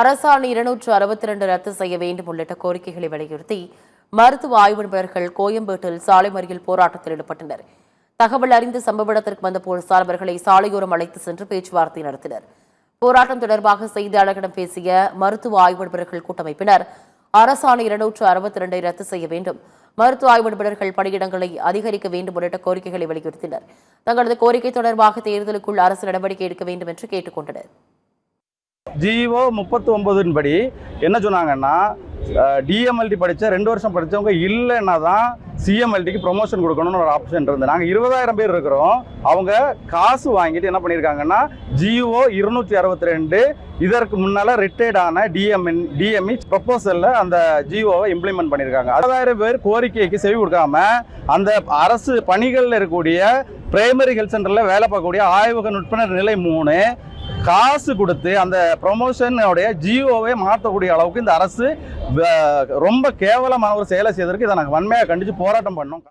அரசாணை 262 ரத்து செய்ய வேண்டும் உள்ளிட்ட கோரிக்கைகளை வலியுறுத்தி மருத்துவ ஆய்வு நிபுணர்கள் கோயம்பேட்டில் சாலை மறியல் போராட்டத்தில் ஈடுபட்டனர். தகவல் அறிந்து சம்பவ இடத்திற்கு வந்த போலீசார் அவர்களை சாலையோரம் அழைத்து சென்று பேச்சுவார்த்தை நடத்தினர். போராட்டம் தொடர்பாக செய்தியாளர்களிடம் பேசிய மருத்துவ ஆய்வு நிபுணர்கள் கூட்டமைப்பினர் அரசாணை 262 ரத்து செய்ய வேண்டும், மருத்துவ ஆய்வு நிபுணர்கள் பணியிடங்களை அதிகரிக்க வேண்டும் உள்ளிட்ட கோரிக்கைகளை வலியுறுத்தினர். தங்களது கோரிக்கை தொடர்பாக தேர்தலுக்குள் அரசு நடவடிக்கை எடுக்க வேண்டும் என்று கேட்டுக் கொண்டனர். ஜிஓ 39 படி என்ன சொன்னாங்கன்னா, டிஎம்எல்டி படித்த 2 வருஷம் படித்தவங்க இல்லைன்னா தான் சிஎம்எல்டிக்கு ப்ரொமோஷன் கொடுக்கணும்னு ஒரு ஆப்ஷன் இருந்தது. நாங்கள் 20,000 பேர் இருக்கிறோம். அவங்க காசு வாங்கிட்டு என்ன பண்ணியிருக்காங்கன்னா, ஜிஓ 262 இதற்கு முன்னால் ரிட்டையர்டான டிஎம்இ ப்ரொபோசலில் அந்த ஜிஓவை இம்ப்ளிமெண்ட் பண்ணியிருக்காங்க. 60,000 பேர் கோரிக்கைக்கு செவி கொடுக்காம அந்த அரசு பணிகளில் இருக்கக்கூடிய பிரைமரி ஹெல்த் சென்டரில் வேலை பார்க்கக்கூடிய ஆய்வக நுட்பனர் நிலை 3 காசு கொடுத்து அந்த ப்ரொமோஷனுடைய ஜிஓவை மாற்றக்கூடிய அளவுக்கு இந்த அரசு ரொம்ப கேவலமான ஒரு செயலை செய்வதற்கு இதை நாங்கள் வன்மையாக கண்டித்து போராட்டம் பண்ணோம்.